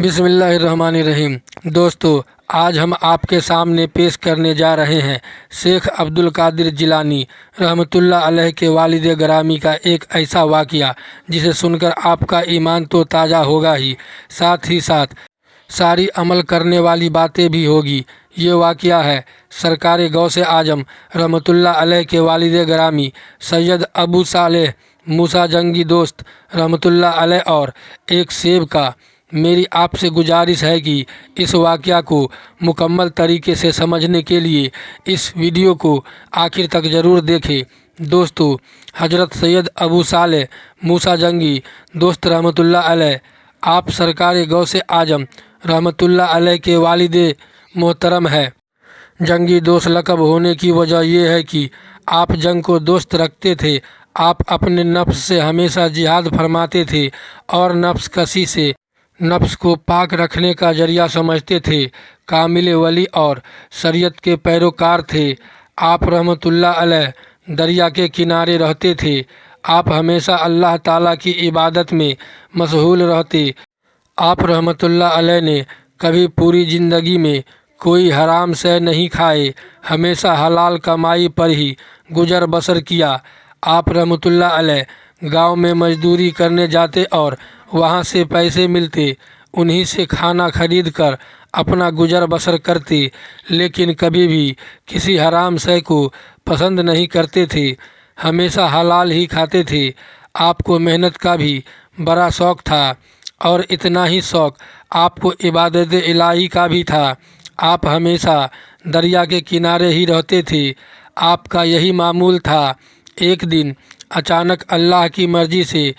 بسم اللہ الرحمن الرحیم۔ دوستو، آج ہم آپ کے سامنے پیش کرنے جا رہے ہیں شیخ عبد القادر جیلانی رحمۃ اللہ علیہ کے والد گرامی کا ایک ایسا واقعہ جسے سن کر آپ کا ایمان تو تازہ ہوگا ہی ساتھ ساری عمل کرنے والی باتیں بھی ہوگی۔ یہ واقعہ ہے سرکار غوث اعظم رحمۃ اللہ علیہ کے والد گرامی سید ابو صالح موسیٰ جنگی دوست رحمۃ اللہ علیہ اور ایک سیب کا۔ میری آپ سے گزارش ہے کہ اس واقعہ کو مکمل طریقے سے سمجھنے کے لیے اس ویڈیو کو آخر تک ضرور دیکھیں۔ دوستو، حضرت سید ابو صالح موسیٰ جنگی دوست رحمۃ اللہ علیہ آپ سرکار غوث اعظم رحمۃ اللہ علیہ کے والد محترم ہے۔ جنگی دوست لقب ہونے کی وجہ یہ ہے کہ آپ جنگ کو دوست رکھتے تھے۔ آپ اپنے نفس سے ہمیشہ جہاد فرماتے تھے اور نفس کشی سے نفس کو پاک رکھنے کا ذریعہ سمجھتے تھے۔ کامل ولی اور شریعت کے پیروکار تھے۔ آپ رحمۃ اللہ علیہ دریا کے کنارے رہتے تھے۔ آپ ہمیشہ اللہ تعالیٰ کی عبادت میں مشغول رہتے۔ آپ رحمۃ اللہ علیہ نے کبھی پوری زندگی میں کوئی حرام شے نہیں کھائے، ہمیشہ حلال کمائی پر ہی گزر بسر کیا۔ آپ رحمۃ اللہ علیہ گاؤں میں مزدوری کرنے جاتے اور وہاں سے پیسے ملتے، انہی سے کھانا خرید کر اپنا گزر بسر کرتے، لیکن کبھی بھی کسی حرام شے کو پسند نہیں کرتے تھے، ہمیشہ حلال ہی کھاتے تھے۔ آپ کو محنت کا بھی بڑا شوق تھا اور اتنا ہی شوق آپ کو عبادت الہی کا بھی تھا۔ آپ ہمیشہ دریا کے کنارے ہی رہتے تھے۔ آپ کا یہی معمول تھا۔ ایک دن اچانک اللہ کی مرضی سے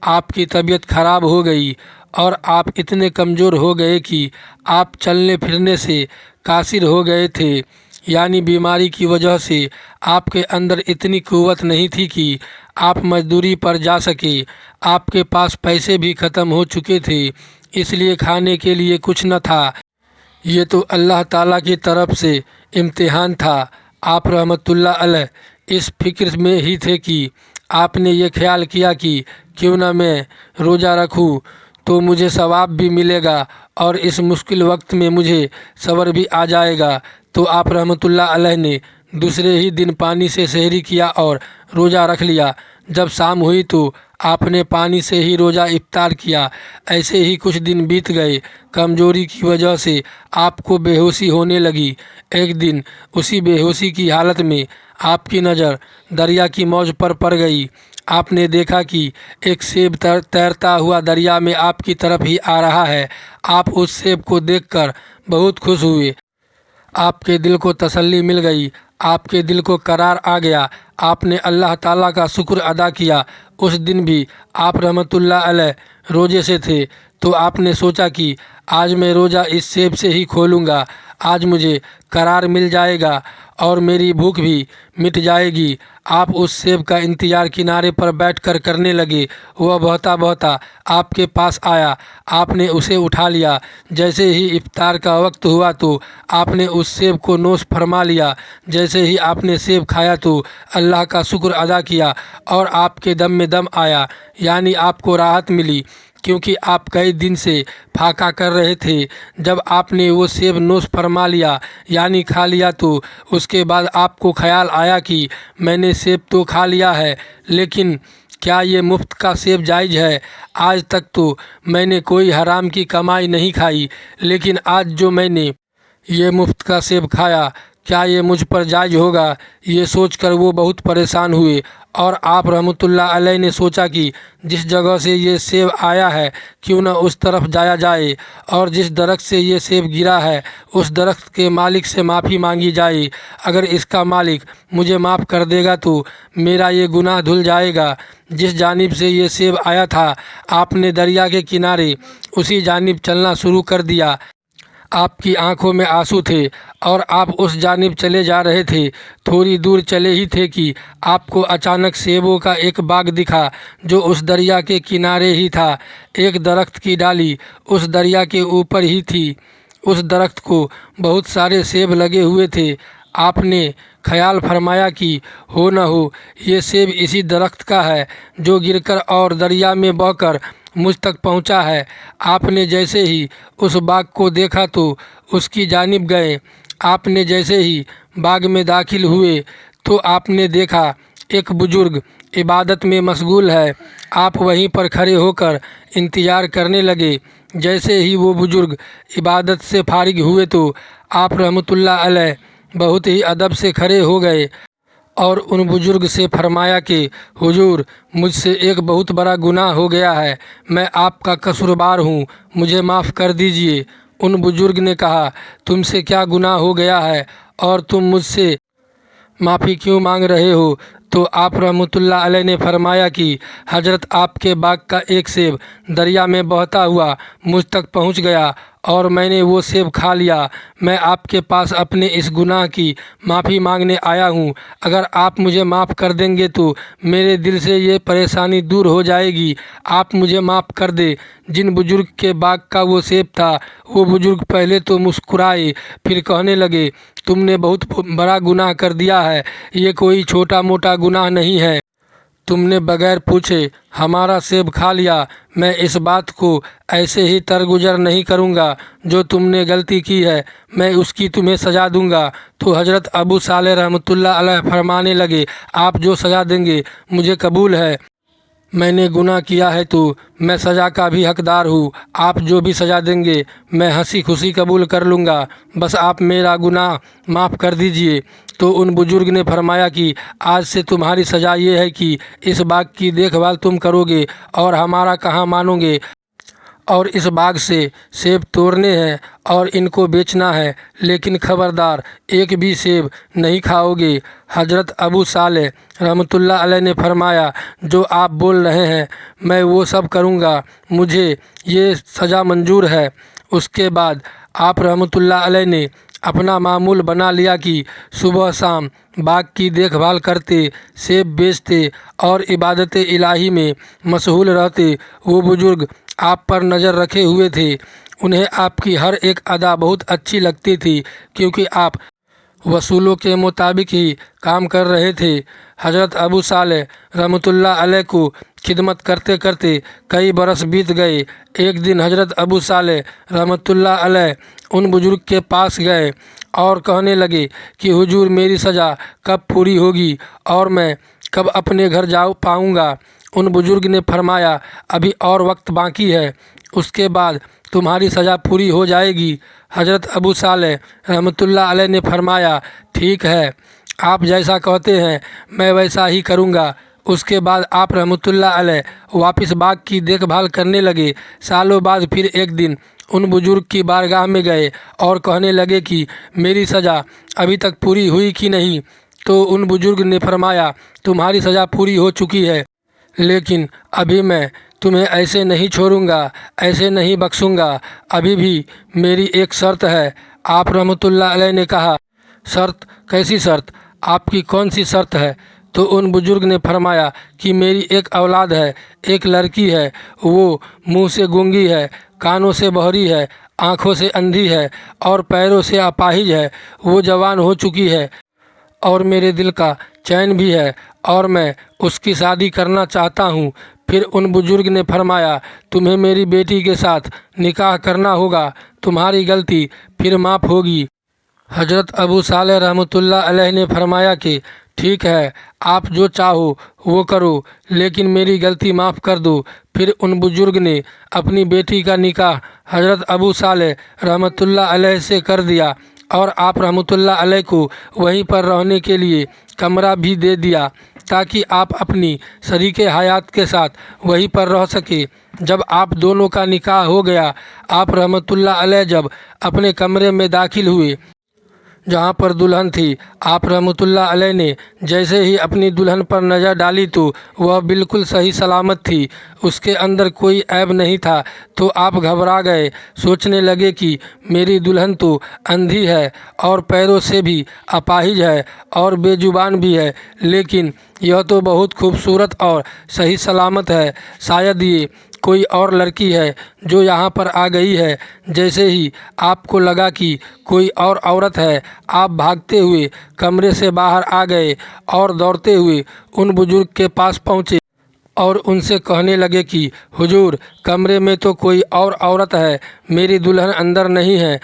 آپ کی طبیعت خراب ہو گئی اور آپ اتنے کمزور ہو گئے کہ آپ چلنے پھرنے سے قاصر ہو گئے تھے، یعنی بیماری کی وجہ سے آپ کے اندر اتنی قوت نہیں تھی کہ آپ مزدوری پر جا سکے۔ آپ کے پاس پیسے بھی ختم ہو چکے تھے، اس لیے کھانے کے لیے کچھ نہ تھا۔ یہ تو اللہ تعالیٰ کی طرف سے امتحان تھا۔ آپ رحمۃ اللہ علیہ اس فکر میں ہی تھے کہ آپ نے یہ خیال کیا کہ کیوں نہ میں روزہ رکھوں تو مجھے ثواب بھی ملے گا اور اس مشکل وقت میں مجھے صبر بھی آ جائے گا۔ تو آپ رحمۃ اللہ علیہ نے دوسرے ہی دن پانی سے سحری کیا اور روزہ رکھ لیا۔ جب شام ہوئی تو آپ نے پانی سے ہی روزہ افطار کیا۔ ایسے ہی کچھ دن بیت گئے۔ کمزوری کی وجہ سے آپ کو بے ہوشی ہونے لگی۔ ایک دن اسی بے ہوشی کی حالت میں آپ کی نظر دریا کی موج پر پڑ گئی۔ آپ نے دیکھا کہ ایک سیب تیرتا ہوا دریا میں آپ کی طرف ہی آ رہا ہے۔ آپ اس سیب کو دیکھ کر بہت خوش ہوئے۔ آپ کے دل کو تسلی مل گئی، آپ کے دل کو قرار آ گیا۔ آپ نے اللہ تعالیٰ کا شکر ادا کیا۔ اس دن بھی آپ رحمۃ اللہ علیہ روزے سے تھے، تو آپ نے سوچا کہ آج میں روزہ اس سیب سے ہی کھولوں گا، آج مجھے قرار مل جائے گا اور میری بھوک بھی مٹ جائے گی۔ آپ اس سیب کا انتظار کنارے پر بیٹھ کر کرنے لگے۔ وہ بہتا بہتا آپ کے پاس آیا۔ آپ نے اسے اٹھا لیا۔ جیسے ہی افطار کا وقت ہوا تو آپ نے اس سیب کو نوش فرما لیا۔ جیسے ہی آپ نے سیب کھایا تو اللہ کا شکر ادا کیا اور آپ کے دم میں دم آیا، یعنی آپ کو راحت ملی، کیونکہ آپ کئی دن سے پھاقہ کر رہے تھے۔ جب آپ نے وہ سیب نوش فرما لیا یعنی کھا لیا تو اس کے بعد آپ کو خیال آیا کہ میں نے سیب تو کھا لیا ہے، لیکن کیا یہ مفت کا سیب جائز ہے؟ آج تک تو میں نے کوئی حرام کی کمائی نہیں کھائی، لیکن آج جو میں نے یہ مفت کا سیب کھایا، کیا یہ مجھ پر جائز ہوگا؟ یہ سوچ کر وہ بہت پریشان ہوئے اور آپ رحمۃ اللہ علیہ نے سوچا کہ جس جگہ سے یہ سیب آیا ہے کیوں نہ اس طرف جایا جائے اور جس درخت سے یہ سیب گرا ہے اس درخت کے مالک سے معافی مانگی جائے۔ اگر اس کا مالک مجھے معاف کر دے گا تو میرا یہ گناہ دھل جائے گا۔ جس جانب سے یہ سیب آیا تھا آپ نے دریا کے کنارے اسی جانب چلنا شروع کر دیا۔ آپ کی آنکھوں میں آنسو تھے اور آپ اس جانب چلے جا رہے تھے۔ تھوڑی دور چلے ہی تھے کہ آپ کو اچانک سیبوں کا ایک باغ دکھا جو اس دریا کے کنارے ہی تھا۔ ایک درخت کی ڈالی اس دریا کے اوپر ہی تھی۔ اس درخت کو بہت سارے سیب لگے ہوئے تھے۔ آپ نے خیال فرمایا کہ ہو نہ ہو یہ سیب اسی درخت کا ہے جو گر کر اور دریا میں بہہ کر मुझ तक पहुंचा है। आपने जैसे ही उस बाग को देखा तो उसकी जानिब गए। आपने जैसे ही बाग में दाखिल हुए तो आपने देखा एक बुजुर्ग इबादत में मशगूल है। आप वहीं पर खड़े होकर इंतज़ार करने लगे। जैसे ही वो बुजुर्ग इबादत से फारिग हुए तो आप रहमतुल्लाह अलैह बहुत ही अदब से खड़े हो गए और उन बुजुर्ग से फरमाया कि हुजूर, मुझसे एक बहुत बड़ा गुनाह हो गया है, मैं आपका कसूरवार हूँ, मुझे माफ़ कर दीजिए। उन बुजुर्ग ने कहा, तुमसे क्या गुनाह हो गया है और तुम मुझसे माफ़ी क्यों मांग रहे हो? तो आप रहमतुल्लाह अलैह ने फरमाया कि हजरत आपके बाग का एक सेब दरिया में बहता हुआ मुझ तक पहुंच गया और मैंने वो सेब खा लिया। मैं आपके पास अपने इस गुनाह की माफ़ी मांगने आया हूँ। अगर आप मुझे माफ़ कर देंगे तो मेरे दिल से ये परेशानी दूर हो जाएगी। आप मुझे माफ़ कर दे। जिन बुजुर्ग के बाग का वो सेब था, वो बुजुर्ग पहले तो मुस्कुराए, फिर कहने लगे, तुमने बहुत बड़ा गुनाह कर दिया है, ये कोई छोटा मोटा गुनाह नहीं है। तुमने बगैर पूछे हमारा सेब खा लिया। मैं इस बात को ऐसे ही तरगुजर नहीं करूँगा। जो तुमने गलती की है मैं उसकी तुम्हें सज़ा दूंगा। तो हज़रत अबू सालेह रहमतुल्लाह अलैह फरमाने लगे, आप जो सज़ा देंगे मुझे कबूल है। मैंने गुनाह किया है तो मैं सज़ा का भी हकदार हूँ। आप जो भी सज़ा देंगे मैं हंसी खुशी कबूल कर लूँगा। बस आप मेरा गुनाह माफ़ कर दीजिए। तो उन बुजुर्ग ने फरमाया कि आज से तुम्हारी सज़ा ये है कि इस बाग की देखभाल तुम करोगे और हमारा कहाँ मानोगे, और इस बाग से सेब तोड़ने हैं और इनको बेचना है, लेकिन खबरदार एक भी सेब नहीं खाओगे। हज़रत अबू सालेह रहमतुल्लाह अलैह ने फरमाया, जो आप बोल रहे हैं मैं वो सब करूँगा, मुझे ये सज़ा मंजूर है। उसके बाद आप रहमतुल्लाह अलैह ने अपना मामूल बना लिया कि सुबह शाम बाग की देखभाल करते, सेब बेचते और इबादत इलाही में मशगूल रहते। वो बुजुर्ग आप पर नज़र रखे हुए थे। उन्हें आपकी हर एक अदा बहुत अच्छी लगती थी, क्योंकि आप वसूलों के मुताबिक ही काम कर रहे थे। हज़रत अबू सालेह रहमतुल्लाह अलैह को खिदमत करते करते कई बरस बीत गए। एक दिन हज़रत अबू सालेह रहमतुल्लाह अलैह उन बुजुर्ग के पास गए और कहने लगे कि हुजूर, मेरी सज़ा कब पूरी होगी और मैं कब अपने घर जा पाऊँगा? उन बुजुर्ग ने फरमाया, अभी और वक्त बाकी है, उसके बाद तुम्हारी सज़ा पूरी हो जाएगी। हज़रत अबू सालेह रहमतुल्लाह अलैह ने फरमाया, ठीक है, आप जैसा कहते हैं मैं वैसा ही करूँगा। उसके बाद आप रहमतुल्लाह अलैह वापस बाग की देखभाल करने लगे। सालों बाद फिर एक दिन उन बुजुर्ग की बारगाह में गए और कहने लगे कि मेरी सज़ा अभी तक पूरी हुई कि नहीं? तो उन बुजुर्ग ने फरमाया, तुम्हारी सज़ा पूरी हो चुकी है, लेकिन अभी मैं तुम्हें ऐसे नहीं छोड़ूंगा, ऐसे नहीं बख्शूंगा। अभी भी मेरी एक शर्त है। आप रहमतुल्लाह अलैह ने कहा, शर्त? कैसी शर्त? आपकी कौन सी शर्त है? तो उन बुजुर्ग ने फरमाया कि मेरी एक औलाद है, एक लड़की है। वो मुंह से गूंगी है, कानों से बहरी है, आँखों से अंधी है और पैरों से अपाहिज है। वो जवान हो चुकी है और मेरे दिल का चैन भी है और मैं उसकी शादी करना चाहता हूँ। फिर उन बुजुर्ग ने फरमाया, तुम्हें मेरी बेटी के साथ निकाह करना होगा, तुम्हारी गलती फिर माफ़ होगी। हज़रत अबू सालेह रहमतुल्लाह अलैह ने फरमाया कि ठीक है, आप जो चाहो वो करो, लेकिन मेरी गलती माफ़ कर दो। फिर उन बुजुर्ग ने अपनी बेटी का निकाह हज़रत अबू सालेह रहमतुल्लाह अलैह से कर दिया और आप रहमतुल्लाह अलैह को वहीं पर रहने के लिए कमरा भी दे दिया, ताकि आप अपनी शरीके हयात के साथ वहीं पर रह सके। जब आप दोनों का निकाह हो गया, आप रहमतुल्लाह अलैह जब अपने कमरे में दाखिल हुए जहाँ पर दुल्हन थी, आप रहमतुल्लाह अलैह ने जैसे ही अपनी दुल्हन पर नज़र डाली तो वह बिल्कुल सही सलामत थी, उसके अंदर कोई ऐब नहीं था। तो आप घबरा गए, सोचने लगे कि मेरी दुल्हन तो अंधी है और पैरों से भी अपाहिज है और बेजुबान भी है, लेकिन यह तो बहुत खूबसूरत और सही सलामत है। शायद ये कोई और लड़की है जो यहाँ पर आ गई है। जैसे ही आपको लगा कि कोई और औरत है, आप भागते हुए कमरे से बाहर आ गए और दौड़ते हुए उन बुजुर्ग के पास पहुँचे और उनसे कहने लगे कि हुजूर, कमरे में तो कोई और औरत है, मेरी दुल्हन अंदर नहीं है।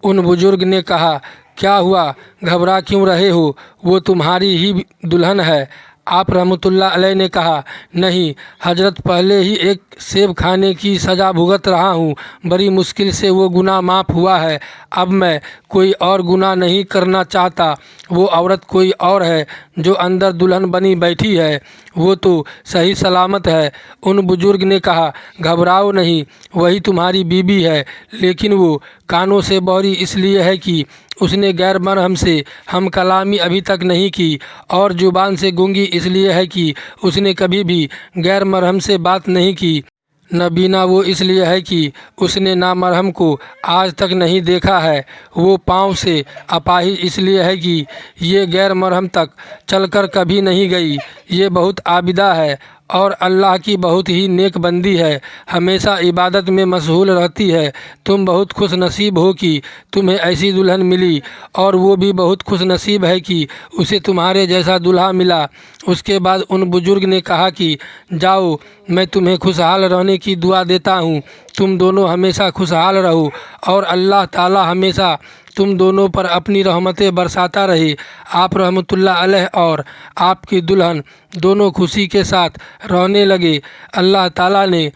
उन बुजुर्ग ने कहा, क्या हुआ, घबरा क्यों रहे हो, वो तुम्हारी ही दुल्हन है। आप रहमतुल्लाह अलैह ने कहा, नहीं हजरत, पहले ही एक सेब खाने की सज़ा भुगत रहा हूँ, बड़ी मुश्किल से वो गुनाह माफ़ हुआ है, अब मैं कोई और गुनाह नहीं करना चाहता। वो औरत कोई और है जो अंदर दुल्हन बनी बैठी है, वो तो सही सलामत है। उन बुजुर्ग ने कहा, घबराओ नहीं, वही तुम्हारी बीबी है, लेकिन वो कानों से बहरी इसलिए है कि उसने गैर मरहम से हम कलामी अभी तक नहीं की, और ज़ुबान से गूंगी इसलिए है कि उसने कभी भी गैर मरहम से बात नहीं की। नबीना वो इसलिए है कि उसने नामरहम को आज तक नहीं देखा है। वो पाँव से अपाहिज इसलिए है कि ये गैर मरहम तक चलकर कभी नहीं गई। ये बहुत आबिदा है और अल्लाह की बहुत ही नेक बंदी है, हमेशा इबादत में मशगूल रहती है। तुम बहुत खुश नसीब हो कि तुम्हें ऐसी दुल्हन मिली, और वो भी बहुत खुश नसीब है कि उसे तुम्हारे जैसा दूल्हा मिला। उसके बाद उन बुजुर्ग ने कहा कि जाओ, मैं तुम्हें खुशहाल रहने की दुआ देता हूँ, तुम दोनों हमेशा खुशहाल रहो और अल्लाह ताला हमेशा तुम दोनों पर अपनी रहमतें बरसाता रहे। आप रहमतुल्लाह अलैह और आपकी दुल्हन दोनों खुशी के साथ रहने लगे। अल्लाह ताला ने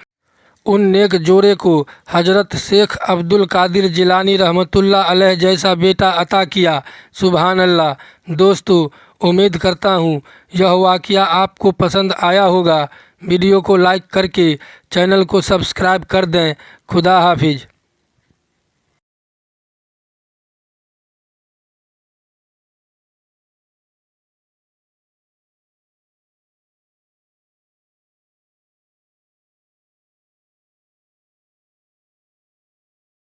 उन नेक जोड़े को हजरत शेख अब्दुल कादिर जिलानी रहमतुल्लाह अलैह जैसा बेटा अता किया। सुभान अल्लाह। दोस्तों, उम्मीद करता हूँ यह वाक़या आपको पसंद आया होगा। वीडियो को लाइक करके चैनल को सब्सक्राइब कर दें। खुदा हाफिज़।